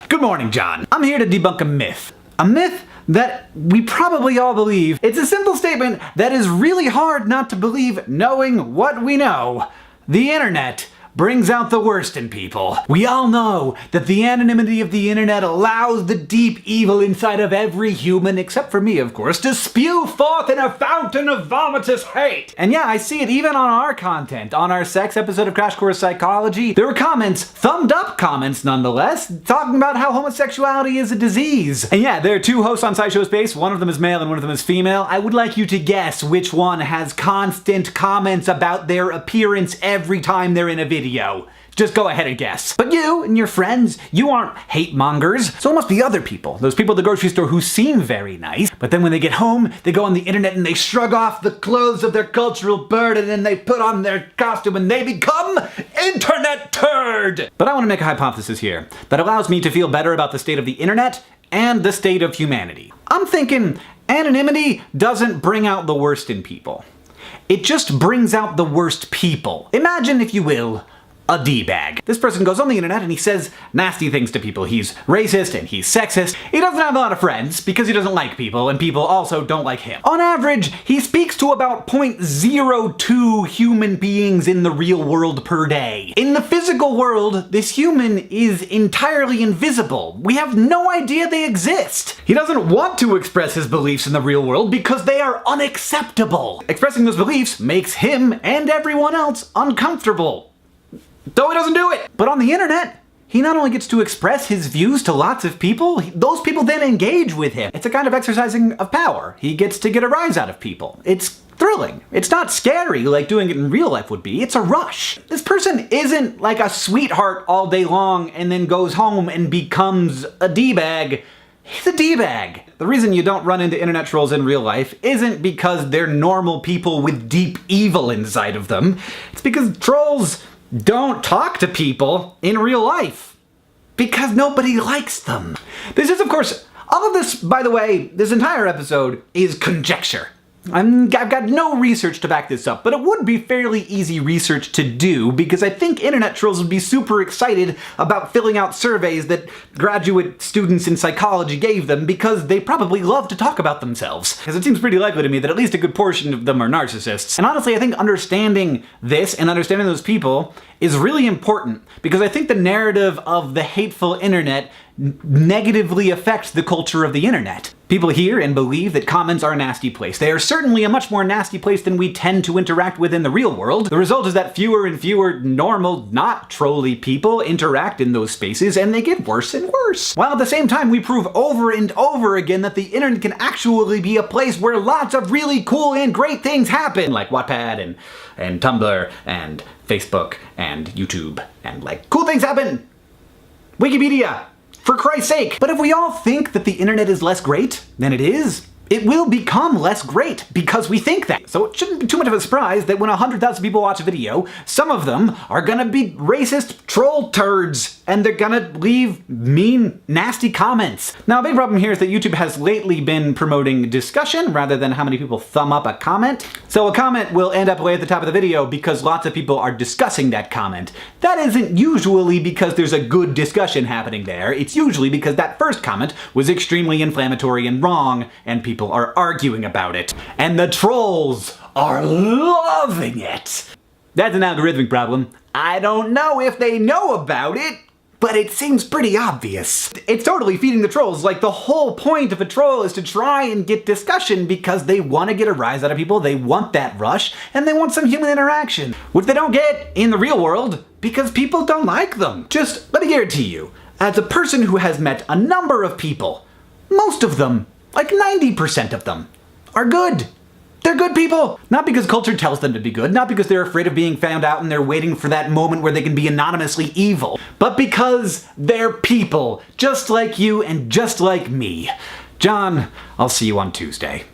Good morning, John. I'm here to debunk a myth. A myth that we probably all believe. It's a simple statement that is really hard not to believe knowing what we know. The internet brings out the worst in people. We all know that the anonymity of the internet allows the deep evil inside of every human, except for me, of course, to spew forth in a fountain of vomitous hate. And yeah, I see it even on our content. On our sex episode of Crash Course Psychology, there were comments, thumbed up comments nonetheless, talking about how homosexuality is a disease. And yeah, there are two hosts on SciShow Space. One of them is male and one of them is female. I would like you to guess which one has constant comments about their appearance every time they're in a video. Just go ahead and guess. But you and your friends, you aren't hate mongers, so it must be other people. Those people at the grocery store who seem very nice, but then when they get home, they go on the internet and they shrug off the clothes of their cultural burden and they put on their costume and they become internet turd! But I want to make a hypothesis here that allows me to feel better about the state of the internet and the state of humanity. I'm thinking anonymity doesn't bring out the worst in people. It just brings out the worst people. Imagine, if you will, a D-bag. This person goes on the internet and he says nasty things to people. He's racist and he's sexist. He doesn't have a lot of friends because he doesn't like people, and people also don't like him. On average, he speaks to about 0.02 human beings in the real world per day. In the physical world, this human is entirely invisible. We have no idea they exist. He doesn't want to express his beliefs in the real world because they are unacceptable. Expressing those beliefs makes him and everyone else uncomfortable. Though he doesn't do it! But on the internet, he not only gets to express his views to lots of people, those people then engage with him. It's a kind of exercising of power. He gets to get a rise out of people. It's thrilling. It's not scary like doing it in real life would be. It's a rush. This person isn't like a sweetheart all day long and then goes home and becomes a D-bag. He's a D-bag. The reason you don't run into internet trolls in real life isn't because they're normal people with deep evil inside of them. It's because trolls don't talk to people in real life. Because nobody likes them. This is, of course, all of this, by the way, this entire episode is conjecture. I've got no research to back this up, but it would be fairly easy research to do because I think internet trolls would be super excited about filling out surveys that graduate students in psychology gave them because they probably love to talk about themselves. Because it seems pretty likely to me that at least a good portion of them are narcissists. And honestly, I think understanding this and understanding those people is really important because I think the narrative of the hateful internet negatively affects the culture of the internet. People hear and believe that comments are a nasty place. They are certainly a much more nasty place than we tend to interact with in the real world. The result is that fewer and fewer normal, not trolly people interact in those spaces, and they get worse and worse. While at the same time, we prove over and over again that the internet can actually be a place where lots of really cool and great things happen, like Wattpad and Tumblr and Facebook and YouTube, and like cool things happen. Wikipedia. For Christ's sake! But if we all think that the internet is less great than it is, it will become less great because we think that. So it shouldn't be too much of a surprise that when 100,000 people watch a video, some of them are gonna be racist troll turds, and they're gonna leave mean, nasty comments. Now, a big problem here is that YouTube has lately been promoting discussion rather than how many people thumb up a comment. So a comment will end up way at the top of the video because lots of people are discussing that comment. That isn't usually because there's a good discussion happening there. It's usually because that first comment was extremely inflammatory and wrong, and people are arguing about it. And the trolls are loving it. That's an algorithmic problem. I don't know if they know about it, but it seems pretty obvious. It's totally feeding the trolls. Like, the whole point of a troll is to try and get discussion because they want to get a rise out of people, they want that rush, and they want some human interaction, which they don't get in the real world because people don't like them. Just let me guarantee you, as a person who has met a number of people, most of them, like 90% of them, are good. They're good people. Not because culture tells them to be good, not because they're afraid of being found out and they're waiting for that moment where they can be anonymously evil, but because they're people, just like you and just like me. John, I'll see you on Tuesday.